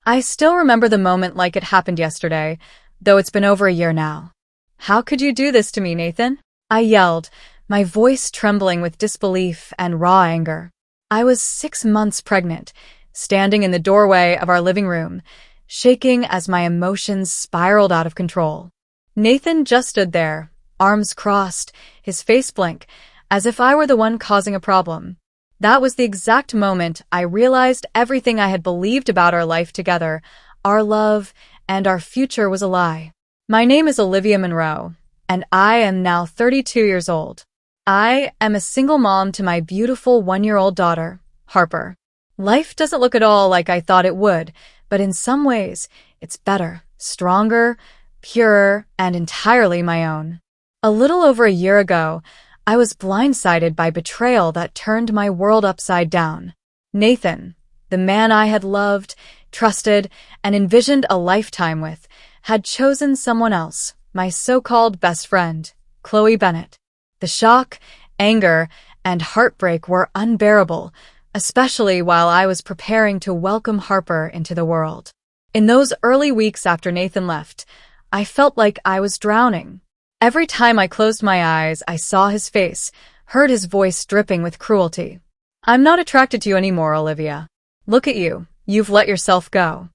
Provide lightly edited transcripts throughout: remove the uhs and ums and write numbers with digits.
I still remember the moment like it happened yesterday, though it's been over a year now. "How could you do this to me, Nathan?" I yelled, my voice trembling with disbelief and raw anger. I was 6 months pregnant, standing in the doorway of our living room, shaking as my emotions spiraled out of control. Nathan just stood there, arms crossed, his face blank, as if I were the one causing a problem. That was the exact moment I realized everything I had believed about our life together, our love, and our future was a lie. My name is Olivia Monroe, and I am now 32 years old. I am a single mom to my beautiful 1-year-old daughter, Harper. Life doesn't look at all like I thought it would, but in some ways, it's better, stronger, purer, and entirely my own. A little over a year ago, I was blindsided by betrayal that turned my world upside down. Nathan, the man I had loved, trusted, and envisioned a lifetime with, had chosen someone else, my so-called best friend, Chloe Bennett. The shock, anger, and heartbreak were unbearable, especially while I was preparing to welcome Harper into the world. In those early weeks after Nathan left, I felt like I was drowning. Every time I closed my eyes, I saw his face, heard his voice dripping with cruelty. "I'm not attracted to you anymore, Olivia. Look at you. You've let yourself go."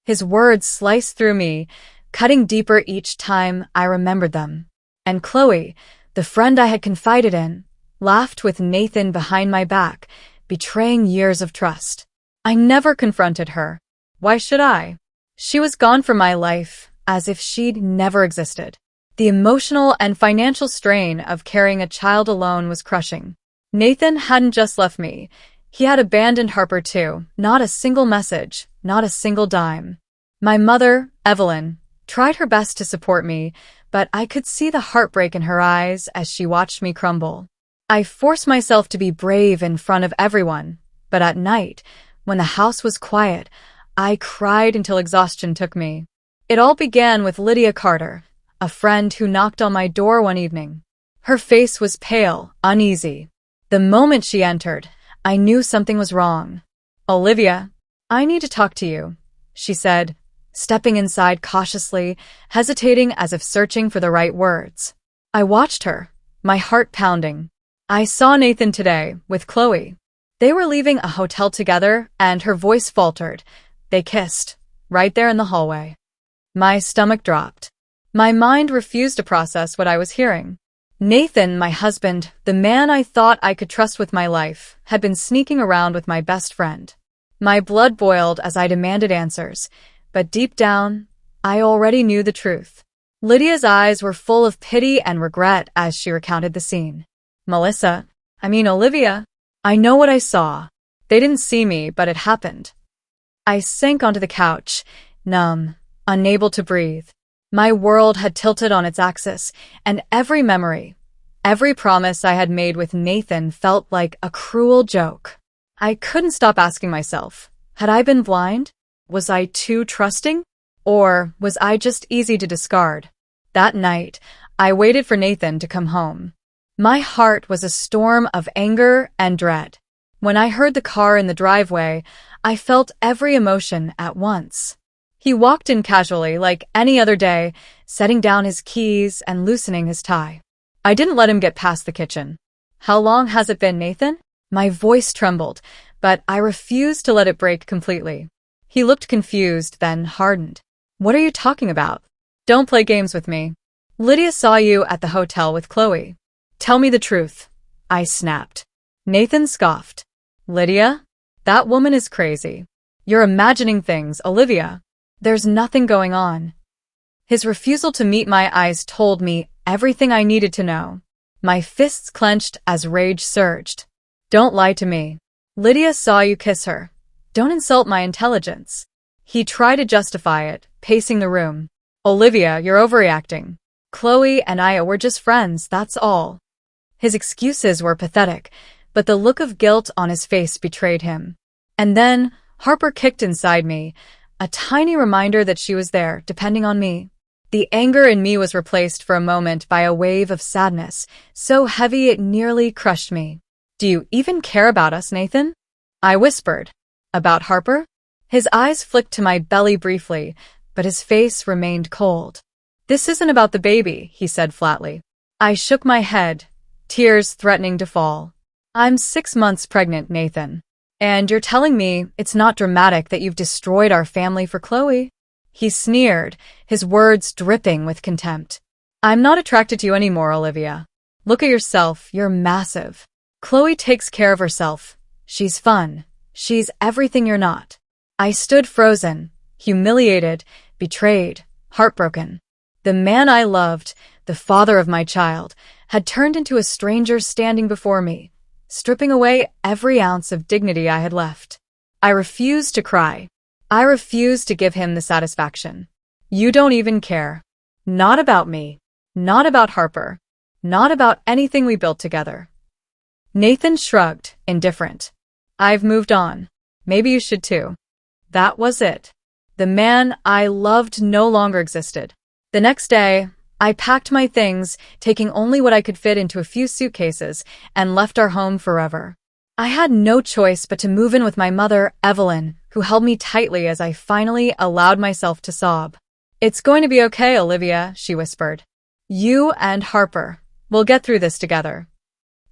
His words sliced through me, cutting deeper each time I remembered them. And Chloe, the friend I had confided in, laughed with Nathan behind my back, betraying years of trust. I never confronted her. Why should I? She was gone from my life as if she'd never existed. The emotional and financial strain of carrying a child alone was crushing. Nathan hadn't just left me. He had abandoned Harper too. Not a single message, not a single dime. My mother, Evelyn, tried her best to support me, but I could see the heartbreak in her eyes as she watched me crumble. I forced myself to be brave in front of everyone, but at night, when the house was quiet, I cried until exhaustion took me. It all began with Lydia Carter, a friend who knocked on my door one evening. Her face was pale, uneasy. The moment she entered, I knew something was wrong. "Olivia, I need to talk to you," she said, stepping inside cautiously, hesitating as if searching for the right words. I watched her, my heart pounding. "I saw Nathan today, with Chloe. They were leaving a hotel together, and her voice faltered. They kissed, right there in the hallway." My stomach dropped. My mind refused to process what I was hearing. Nathan, my husband, the man I thought I could trust with my life, had been sneaking around with my best friend. My blood boiled as I demanded answers, but deep down, I already knew the truth. Lydia's eyes were full of pity and regret as she recounted the scene. Olivia, I know what I saw. They didn't see me, but it happened." I sank onto the couch, numb, unable to breathe. My world had tilted on its axis, and every memory, every promise I had made with Nathan felt like a cruel joke. I couldn't stop asking myself, had I been blind? Was I too trusting? Or was I just easy to discard? That night, I waited for Nathan to come home. My heart was a storm of anger and dread. When I heard the car in the driveway, I felt every emotion at once. He walked in casually like any other day, setting down his keys and loosening his tie. I didn't let him get past the kitchen. "How long has it been, Nathan?" My voice trembled, but I refused to let it break completely. He looked confused, then hardened. "What are you talking about? Don't play games with me. Lydia saw you at the hotel with Chloe. Tell me the truth," I snapped. Nathan scoffed. "Lydia? That woman is crazy. You're imagining things, Olivia. There's nothing going on." His refusal to meet my eyes told me everything I needed to know. My fists clenched as rage surged. "Don't lie to me. Lydia saw you kiss her. Don't insult my intelligence." He tried to justify it, pacing the room. "Olivia, you're overreacting. Chloe and I were just friends, that's all." His excuses were pathetic, but the look of guilt on his face betrayed him. And then Harper kicked inside me, a tiny reminder that she was there, depending on me. The anger in me was replaced for a moment by a wave of sadness, so heavy it nearly crushed me. "Do you even care about us, Nathan?" I whispered. "About Harper?" His eyes flicked to my belly briefly, but his face remained cold. "This isn't about the baby," he said flatly. I shook my head, tears threatening to fall. "I'm 6 months pregnant, Nathan. And you're telling me it's not dramatic that you've destroyed our family for Chloe?" He sneered, his words dripping with contempt. "I'm not attracted to you anymore, Olivia. Look at yourself, you're massive. Chloe takes care of herself. She's fun. She's everything you're not." I stood frozen, humiliated, betrayed, heartbroken. The man I loved, the father of my child, had turned into a stranger standing before me, stripping away every ounce of dignity I had left. I refused to cry. I refused to give him the satisfaction. "You don't even care. Not about me. Not about Harper. Not about anything we built together." Nathan shrugged, indifferent. "I've moved on. Maybe you should too." That was it. The man I loved no longer existed. The next day, I packed my things, taking only what I could fit into a few suitcases, and left our home forever. I had no choice but to move in with my mother, Evelyn, who held me tightly as I finally allowed myself to sob. "It's going to be okay, Olivia," she whispered. "You and Harper. We'll get through this together."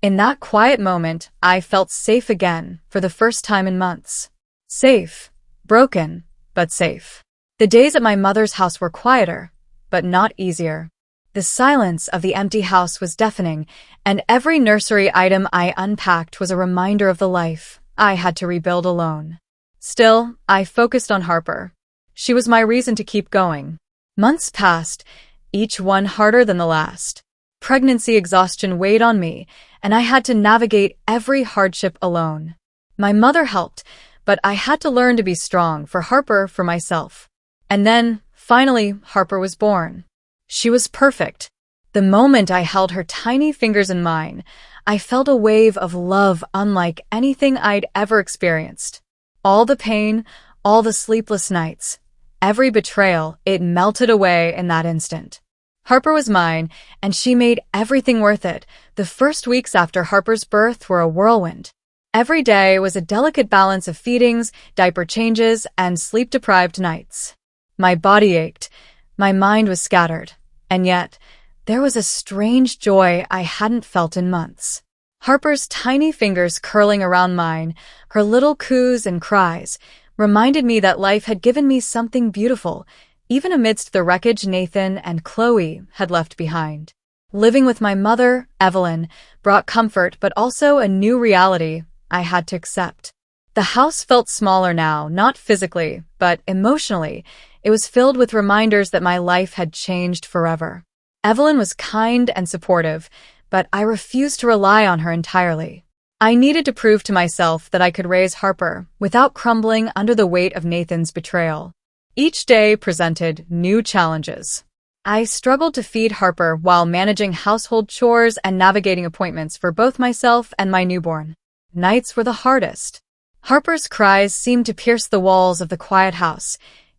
In that quiet moment, I felt safe again for the first time in months. Safe. Broken, but safe. The days at my mother's house were quieter, but not easier. The silence of the empty house was deafening, and every nursery item I unpacked was a reminder of the life I had to rebuild alone. Still, I focused on Harper. She was my reason to keep going. Months passed, each one harder than the last. Pregnancy exhaustion weighed on me, and I had to navigate every hardship alone. My mother helped, but I had to learn to be strong for Harper, for myself. And then, finally, Harper was born. She was perfect. The moment I held her tiny fingers in mine, I felt a wave of love unlike anything I'd ever experienced. All the pain, all the sleepless nights, every betrayal, it melted away in that instant. Harper was mine, and she made everything worth it. The first weeks after Harper's birth were a whirlwind. Every day was a delicate balance of feedings, diaper changes, and sleep-deprived nights. My body ached, my mind was scattered, and yet there was a strange joy I hadn't felt in months. Harper's tiny fingers curling around mine, her little coos and cries, reminded me that life had given me something beautiful, even amidst the wreckage Nathan and Chloe had left behind. Living with my mother, Evelyn, brought comfort but also a new reality I had to accept. The house felt smaller now, not physically, but emotionally. It was filled with reminders that my life had changed forever. Evelyn was kind and supportive, but I refused to rely on her entirely. I needed to prove to myself that I could raise Harper without crumbling under the weight of Nathan's betrayal. Each day presented new challenges. I struggled to feed Harper while managing household chores and navigating appointments for both myself and my newborn. Nights were the hardest. Harper's cries seemed to pierce the walls of the quiet house,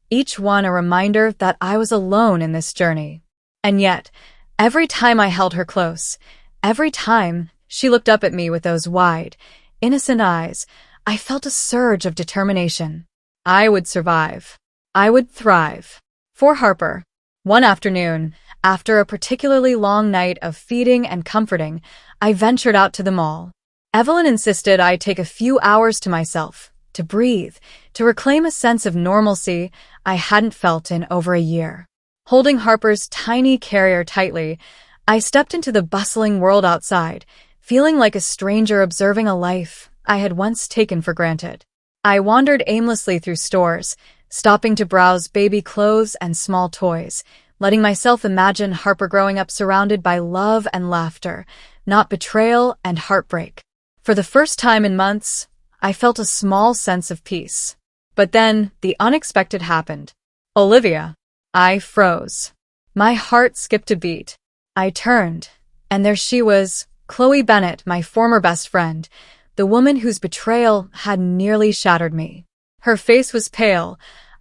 each one a reminder that I was alone in this journey. And yet, every time I held her close, every time she looked up at me with those wide, innocent eyes, I felt a surge of determination. I would survive. I would thrive. For Harper. One afternoon, after a particularly long night of feeding and comforting, I ventured out to the mall. Evelyn insisted I take a few hours to myself, to breathe, to reclaim a sense of normalcy I hadn't felt in over a year. Holding Harper's tiny carrier tightly, I stepped into the bustling world outside, feeling like a stranger observing a life I had once taken for granted. I wandered aimlessly through stores, stopping to browse baby clothes and small toys, letting myself imagine Harper growing up surrounded by love and laughter, not betrayal and heartbreak. For the first time in months, I felt a small sense of peace. But then, the unexpected happened. Olivia. I froze. My heart skipped a beat. I turned, and there she was, Chloe Bennett, my former best friend, the woman whose betrayal had nearly shattered me. Her face was pale,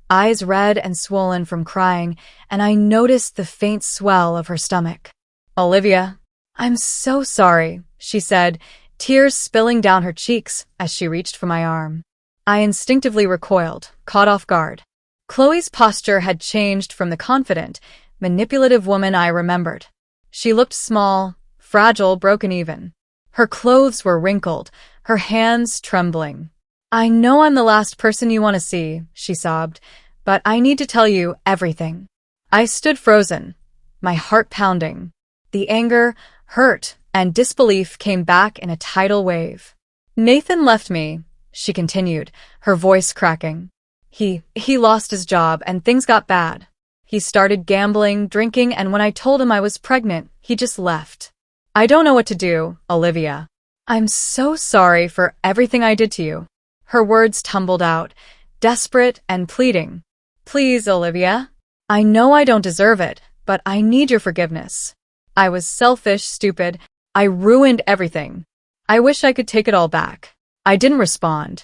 eyes red and swollen from crying, and I noticed the faint swell of her stomach. "Olivia, I'm so sorry," she said, tears spilling down her cheeks as she reached for my arm. I instinctively recoiled, caught off guard. Chloe's posture had changed from the confident, manipulative woman I remembered. She looked small, fragile, broken even. Her clothes were wrinkled, her hands trembling. "I know I'm the last person you want to see," she sobbed, "but I need to tell you everything." I stood frozen, my heart pounding. The anger, hurt, and disbelief came back in a tidal wave. "Nathan left me," she continued, her voice cracking. He lost his job and things got bad. He started gambling, drinking, and when I told him I was pregnant, he just left. I don't know what to do, Olivia. I'm so sorry for everything I did to you." Her words tumbled out, desperate and pleading. "Please, Olivia. I know I don't deserve it, but I need your forgiveness. I was selfish, stupid. I ruined everything. I wish I could take it all back." I didn't respond.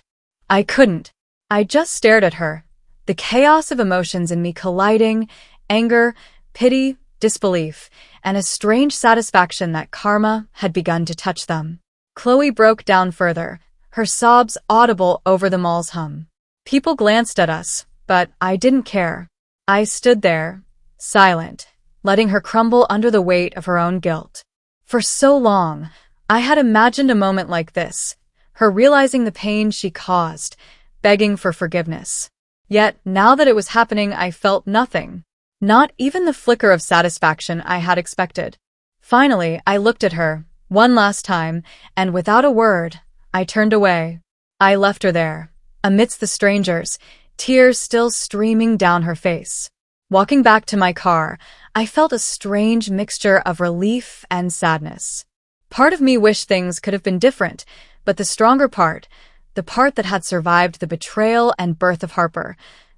I couldn't. I just stared at her, the chaos of emotions in me colliding, anger, pity, disbelief, and a strange satisfaction that karma had begun to touch them. Chloe broke down further, her sobs audible over the mall's hum. People glanced at us, but I didn't care. I stood there, silent, letting her crumble under the weight of her own guilt. For so long, I had imagined a moment like this, her realizing the pain she caused, begging for forgiveness. Yet, now that it was happening, I felt nothing. Not even the flicker of satisfaction I had expected. Finally, I looked at her, one last time, and without a word, I turned away. I left her there, amidst the strangers, tears still streaming down her face. Walking back to my car, I felt a strange mixture of relief and sadness. Part of me wished things could have been different, but the stronger part, the part that had survived the betrayal and birth of Harper,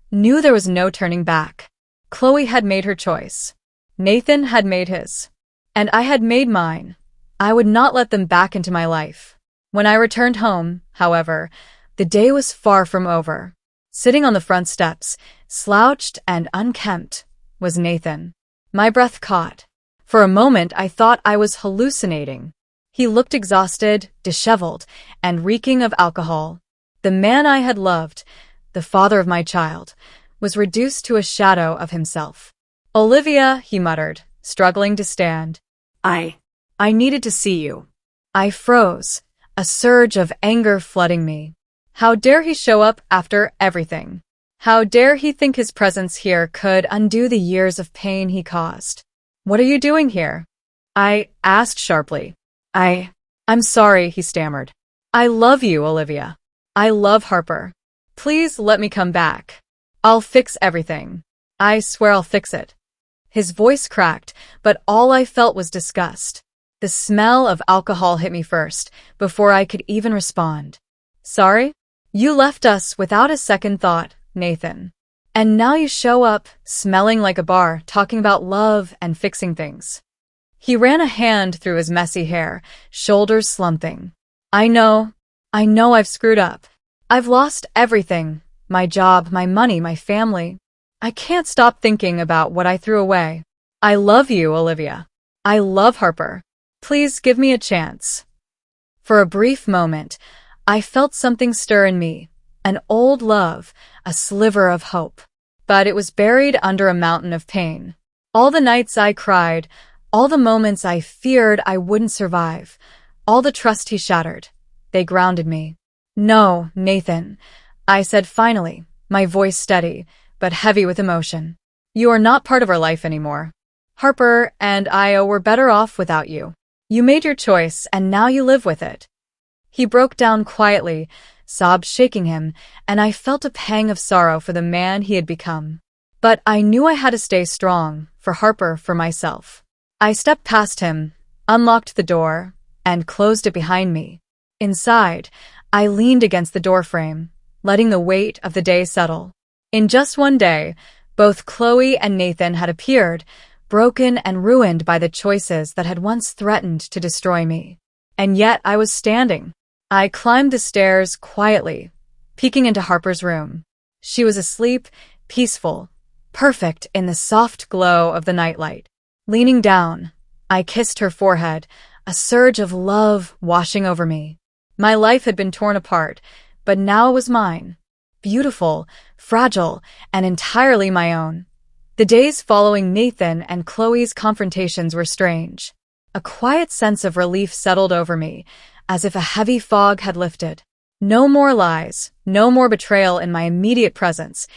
knew there was no turning back. Chloe had made her choice. Nathan had made his. And I had made mine. I would not let them back into my life. When I returned home, however, the day was far from over. Sitting on the front steps, slouched and unkempt, was Nathan. My breath caught. For a moment I thought I was hallucinating. He looked exhausted, disheveled, and reeking of alcohol. The man I had loved, the father of my child, was reduced to a shadow of himself. "Olivia," he muttered, struggling to stand. I needed to see you." I froze, a surge of anger flooding me. How dare he show up after everything? How dare he think his presence here could undo the years of pain he caused? "What are you doing here?" I asked sharply. I'm sorry," he stammered. "I love you, Olivia. I love Harper. Please let me come back. I'll fix everything. I swear I'll fix it." His voice cracked, but all I felt was disgust. The smell of alcohol hit me first, before I could even respond. "Sorry? You left us without a second thought, Nathan. And now you show up, smelling like a bar, talking about love and fixing things." He ran a hand through his messy hair, shoulders slumping. I know I've screwed up. I've lost everything, my job, my money, my family. I can't stop thinking about what I threw away. I love you, Olivia. I love Harper. Please give me a chance." For a brief moment, I felt something stir in me, an old love, a sliver of hope. But it was buried under a mountain of pain. All the nights I cried, all the moments I feared I wouldn't survive, all the trust he shattered, they grounded me. "No, Nathan," I said finally, my voice steady, but heavy with emotion. "You are not part of our life anymore. Harper and I were better off without you. You made your choice, and now you live with it." He broke down quietly, sobs shaking him, and I felt a pang of sorrow for the man he had become. But I knew I had to stay strong, for Harper, for myself. I stepped past him, unlocked the door, and closed it behind me. Inside, I leaned against the doorframe, letting the weight of the day settle. In just one day, both Chloe and Nathan had appeared, broken and ruined by the choices that had once threatened to destroy me. And yet I was standing. I climbed the stairs quietly, peeking into Harper's room. She was asleep, peaceful, perfect in the soft glow of the nightlight. Leaning down, I kissed her forehead, a surge of love washing over me. My life had been torn apart, but now it was mine. Beautiful, fragile, and entirely my own. The days following Nathan and Chloe's confrontations were strange. A quiet sense of relief settled over me, as if a heavy fog had lifted. No more lies, no more betrayal in my immediate presence,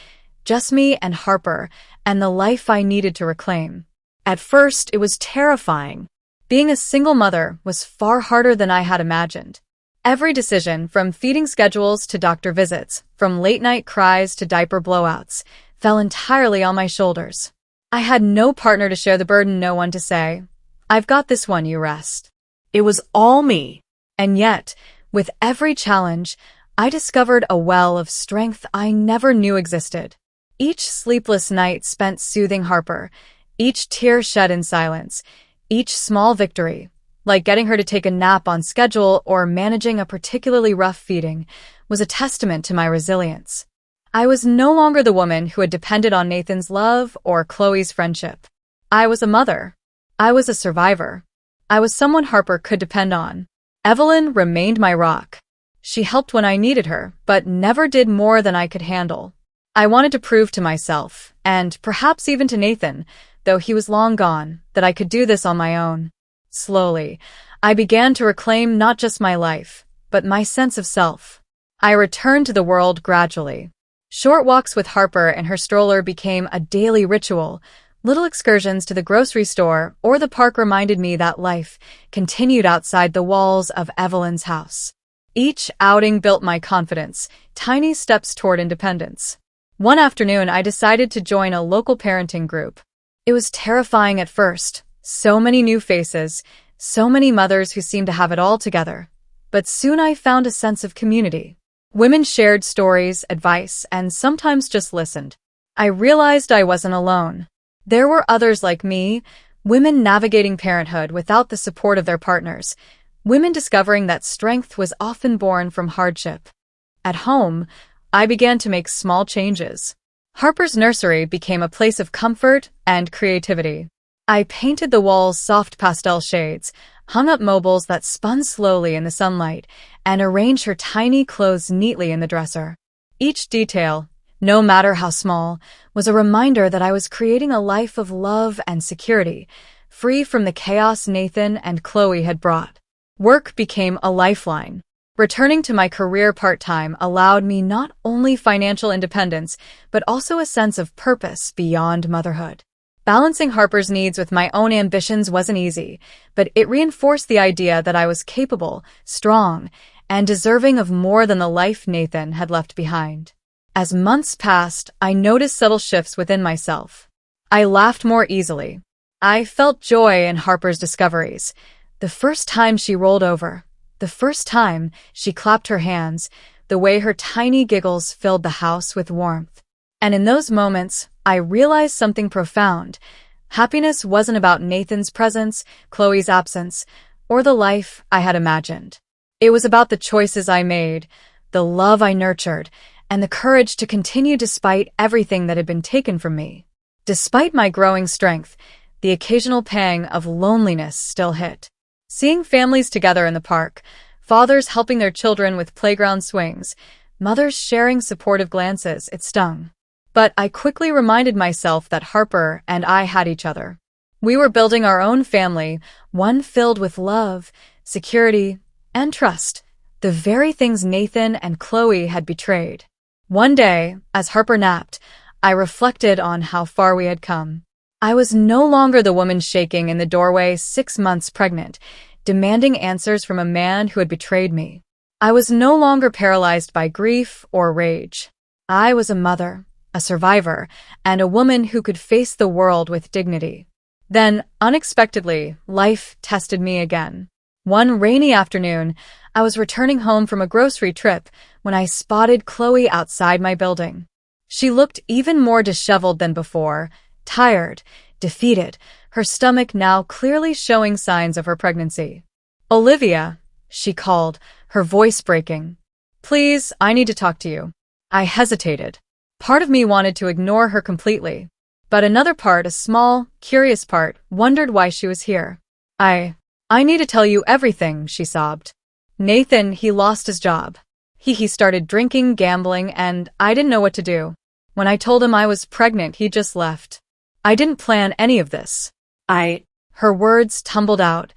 just me and Harper, and the life I needed to reclaim. At first, it was terrifying. Being a single mother was far harder than I had imagined. Every decision, from feeding schedules to doctor visits, from late-night cries to diaper blowouts, fell entirely on my shoulders. I had no partner to share the burden, no one to say, "I've got this one, you rest." It was all me. And yet, with every challenge, I discovered a well of strength I never knew existed. Each sleepless night spent soothing Harper, each tear shed in silence, each small victory, like getting her to take a nap on schedule or managing a particularly rough feeding, was a testament to my resilience. I was no longer the woman who had depended on Nathan's love or Chloe's friendship. I was a mother. I was a survivor. I was someone Harper could depend on. Evelyn remained my rock. She helped when I needed her, but never did more than I could handle. I wanted to prove to myself, and perhaps even to Nathan, though he was long gone, that I could do this on my own. Slowly, I began to reclaim not just my life, but my sense of self. I returned to the world gradually. Short walks with Harper and her stroller became a daily ritual. Little excursions to the grocery store or the park reminded me that life continued outside the walls of Evelyn's house. Each outing built my confidence, tiny steps toward independence. One afternoon, I decided to join a local parenting group. It was terrifying at first. So many new faces, so many mothers who seemed to have it all together. But soon I found a sense of community. Women shared stories, advice, and sometimes just listened. I realized I wasn't alone. There were others like me, women navigating parenthood without the support of their partners, women discovering that strength was often born from hardship. At home, I began to make small changes. Harper's nursery became a place of comfort and creativity. I painted the walls soft pastel shades, hung up mobiles that spun slowly in the sunlight, and arranged her tiny clothes neatly in the dresser. Each detail, no matter how small, was a reminder that I was creating a life of love and security, free from the chaos Nathan and Chloe had brought. Work became a lifeline. Returning to my career part-time allowed me not only financial independence, but also a sense of purpose beyond motherhood. Balancing Harper's needs with my own ambitions wasn't easy, but it reinforced the idea that I was capable, strong, and deserving of more than the life Nathan had left behind. As months passed, I noticed subtle shifts within myself. I laughed more easily. I felt joy in Harper's discoveries. The first time she rolled over, the first time she clapped her hands, the way her tiny giggles filled the house with warmth. And in those moments, I realized something profound. Happiness wasn't about Nathan's presence, Chloe's absence, or the life I had imagined. It was about the choices I made, the love I nurtured, and the courage to continue despite everything that had been taken from me. Despite my growing strength, the occasional pang of loneliness still hit. Seeing families together in the park, fathers helping their children with playground swings, mothers sharing supportive glances, it stung. But I quickly reminded myself that Harper and I had each other. We were building our own family, one filled with love, security, and trust, the very things Nathan and Chloe had betrayed. One day, as Harper napped, I reflected on how far we had come. I was no longer the woman shaking in the doorway 6 months pregnant, demanding answers from a man who had betrayed me. I was no longer paralyzed by grief or rage. I was a mother, a survivor, and a woman who could face the world with dignity. Then, unexpectedly, life tested me again. One rainy afternoon, I was returning home from a grocery trip when I spotted Chloe outside my building. She looked even more disheveled than before, tired, defeated, her stomach now clearly showing signs of her pregnancy. "Olivia," she called, her voice breaking. "Please, I need to talk to you." I hesitated. Part of me wanted to ignore her completely, but another part, a small, curious part, wondered why she was here. I need to tell you everything," she sobbed. "Nathan, he lost his job. He started drinking, gambling, and I didn't know what to do. When I told him I was pregnant, he just left. I didn't plan any of this. Her words tumbled out,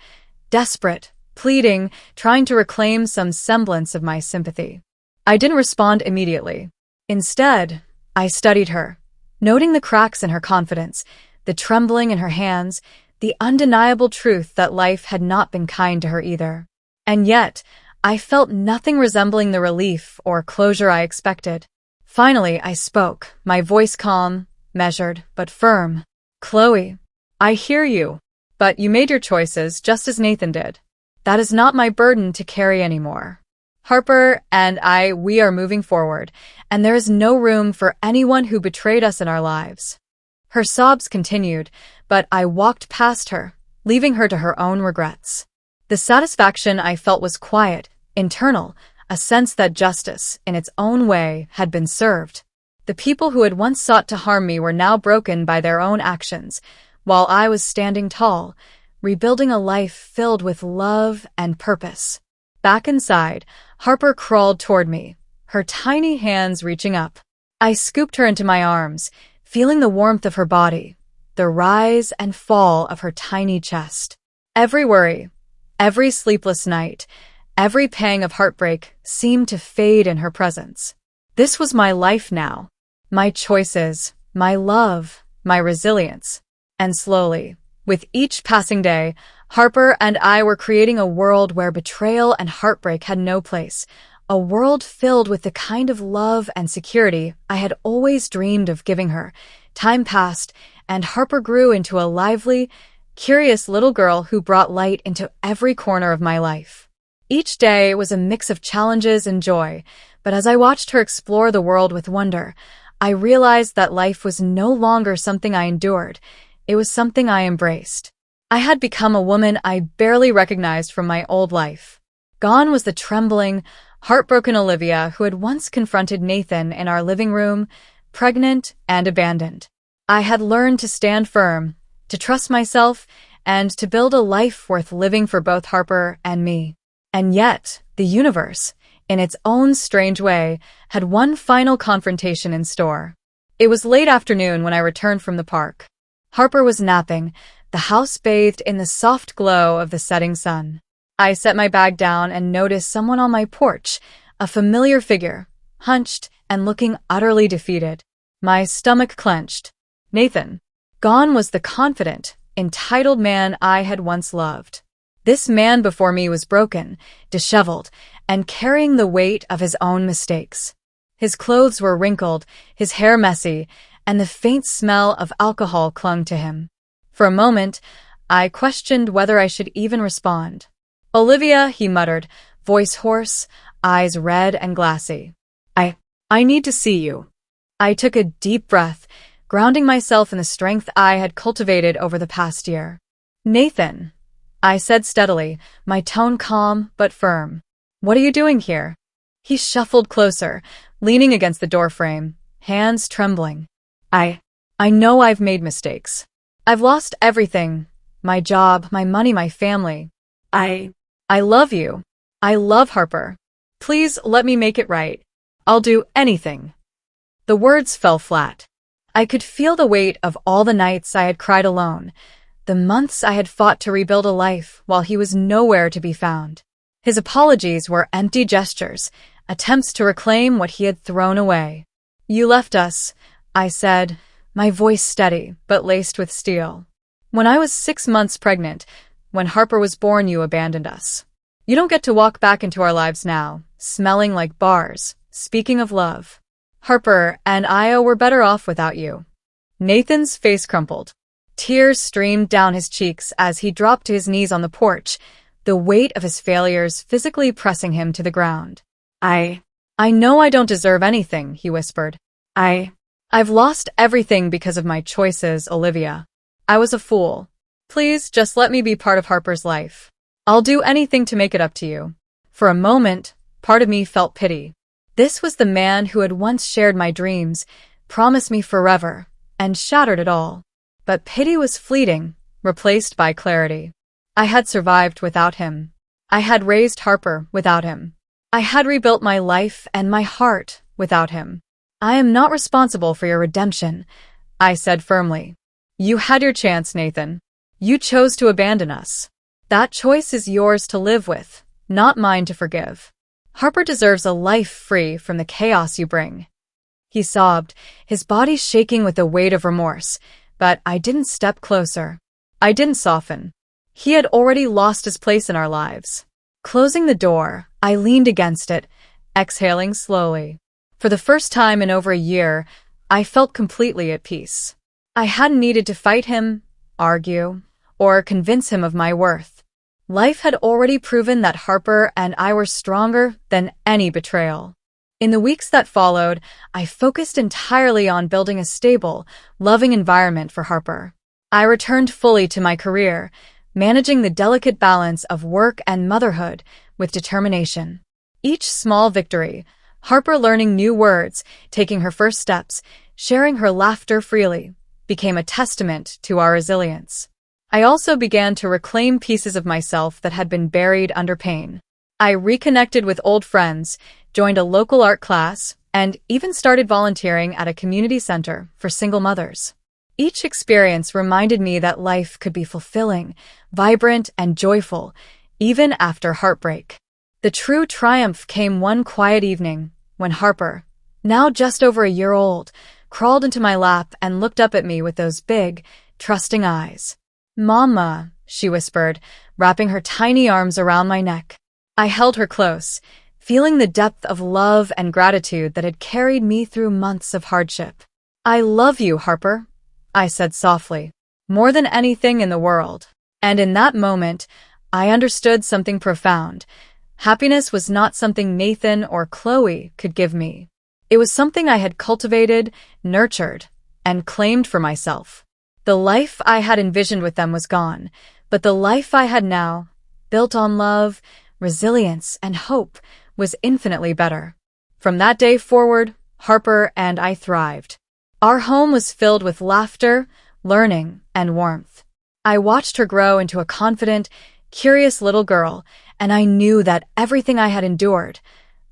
desperate, pleading, trying to reclaim some semblance of my sympathy. I didn't respond immediately. Instead, I studied her, noting the cracks in her confidence, the trembling in her hands, the undeniable truth that life had not been kind to her either. And yet, I felt nothing resembling the relief or closure I expected. Finally, I spoke, my voice calm, measured, but firm. Chloe, I hear you, but you made your choices just as Nathan did. That is not my burden to carry anymore. Harper and we are moving forward, and there is no room for anyone who betrayed us in our lives. Her sobs continued, but I walked past her, leaving her to her own regrets. The satisfaction I felt was quiet, internal, a sense that justice, in its own way, had been served. The people who had once sought to harm me were now broken by their own actions, while I was standing tall, rebuilding a life filled with love and purpose. Back inside, Harper crawled toward me, her tiny hands reaching up. I scooped her into my arms, feeling the warmth of her body, the rise and fall of her tiny chest. Every worry, every sleepless night, every pang of heartbreak seemed to fade in her presence. This was my life now, my choices, my love, my resilience. And slowly, with each passing day, Harper and I were creating a world where betrayal and heartbreak had no place, a world filled with the kind of love and security I had always dreamed of giving her. Time passed, and Harper grew into a lively, curious little girl who brought light into every corner of my life. Each day was a mix of challenges and joy, but as I watched her explore the world with wonder, I realized that life was no longer something I endured. It was something I embraced. I had become a woman I barely recognized from my old life. Gone was the trembling, heartbroken Olivia who had once confronted Nathan in our living room, pregnant and abandoned. I had learned to stand firm, to trust myself, and to build a life worth living for both Harper and me. And yet, the universe, in its own strange way, had one final confrontation in store. It was late afternoon when I returned from the park. Harper was napping, the house bathed in the soft glow of the setting sun. I set my bag down and noticed someone on my porch, a familiar figure, hunched and looking utterly defeated. My stomach clenched. Nathan. Gone was the confident, entitled man I had once loved. This man before me was broken, disheveled, and carrying the weight of his own mistakes. His clothes were wrinkled, his hair messy, and the faint smell of alcohol clung to him. For a moment, I questioned whether I should even respond. "Olivia," he muttered, voice hoarse, eyes red and glassy. I need to see you." I took a deep breath, grounding myself in the strength I had cultivated over the past year. "Nathan," I said steadily, my tone calm but firm. "What are you doing here?" He shuffled closer, leaning against the doorframe, hands trembling. I know I've made mistakes. I've lost everything, my job, my money, my family. I love you. I love Harper. Please let me make it right. I'll do anything." The words fell flat. I could feel the weight of all the nights I had cried alone, the months I had fought to rebuild a life while he was nowhere to be found. His apologies were empty gestures, attempts to reclaim what he had thrown away. "You left us," I said, my voice steady but laced with steel. "When I was 6 months pregnant, when Harper was born, you abandoned us. You don't get to walk back into our lives now, smelling like bars, speaking of love. Harper and I were better off without you." Nathan's face crumpled. Tears streamed down his cheeks as he dropped to his knees on the porch, the weight of his failures physically pressing him to the ground. I know I don't deserve anything," he whispered. I've lost everything because of my choices, Olivia. I was a fool. Please just let me be part of Harper's life. I'll do anything to make it up to you." For a moment, part of me felt pity. This was the man who had once shared my dreams, promised me forever, and shattered it all. But pity was fleeting, replaced by clarity. I had survived without him. I had raised Harper without him. I had rebuilt my life and my heart without him. I am not responsible for your redemption, I said firmly. You had your chance, Nathan. You chose to abandon us. That choice is yours to live with, not mine to forgive. Harper deserves a life free from the chaos you bring. He sobbed, his body shaking with the weight of remorse, but I didn't step closer. I didn't soften. He had already lost his place in our lives. Closing the door, I leaned against it, exhaling slowly. For the first time in over a year, I felt completely at peace. I hadn't needed to fight him, argue, or convince him of my worth. Life had already proven that Harper and I were stronger than any betrayal. In the weeks that followed, I focused entirely on building a stable, loving environment for Harper. I returned fully to my career, managing the delicate balance of work and motherhood with determination. Each small victory, Harper learning new words, taking her first steps, sharing her laughter freely, became a testament to our resilience. I also began to reclaim pieces of myself that had been buried under pain. I reconnected with old friends, joined a local art class, and even started volunteering at a community center for single mothers. Each experience reminded me that life could be fulfilling, vibrant, and joyful, even after heartbreak. The true triumph came one quiet evening when Harper, now just over a year old, crawled into my lap and looked up at me with those big, trusting eyes. "Mama," she whispered, wrapping her tiny arms around my neck. I held her close, feeling the depth of love and gratitude that had carried me through months of hardship. "I love you, Harper," I said softly, "more than anything in the world." And in that moment, I understood something profound. Happiness was not something Nathan or Chloe could give me. It was something I had cultivated, nurtured, and claimed for myself. The life I had envisioned with them was gone, but the life I had now, built on love, resilience, and hope, was infinitely better. From that day forward, Harper and I thrived. Our home was filled with laughter, learning, and warmth. I watched her grow into a confident, curious little girl, and I knew that everything I had endured,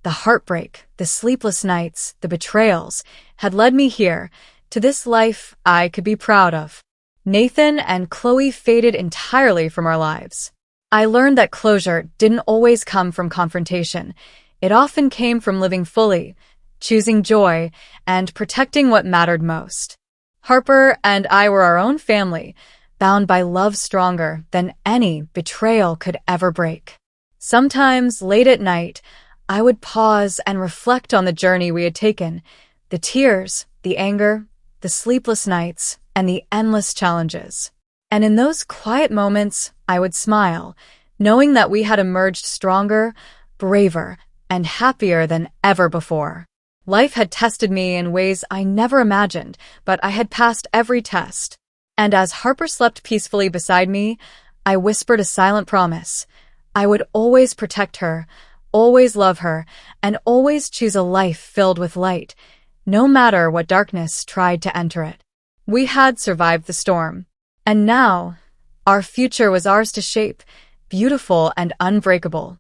the heartbreak, the sleepless nights, the betrayals, had led me here, to this life I could be proud of. Nathan and Chloe faded entirely from our lives. I learned that closure didn't always come from confrontation. It often came from living fully, choosing joy, and protecting what mattered most. Harper and I were our own family, bound by love stronger than any betrayal could ever break. Sometimes, late at night, I would pause and reflect on the journey we had taken, the tears, the anger, the sleepless nights, and the endless challenges. And in those quiet moments, I would smile, knowing that we had emerged stronger, braver, and happier than ever before. Life had tested me in ways I never imagined, but I had passed every test. And as Harper slept peacefully beside me, I whispered a silent promise. I would always protect her, always love her, and always choose a life filled with light, no matter what darkness tried to enter it. We had survived the storm. And now, our future was ours to shape, beautiful and unbreakable.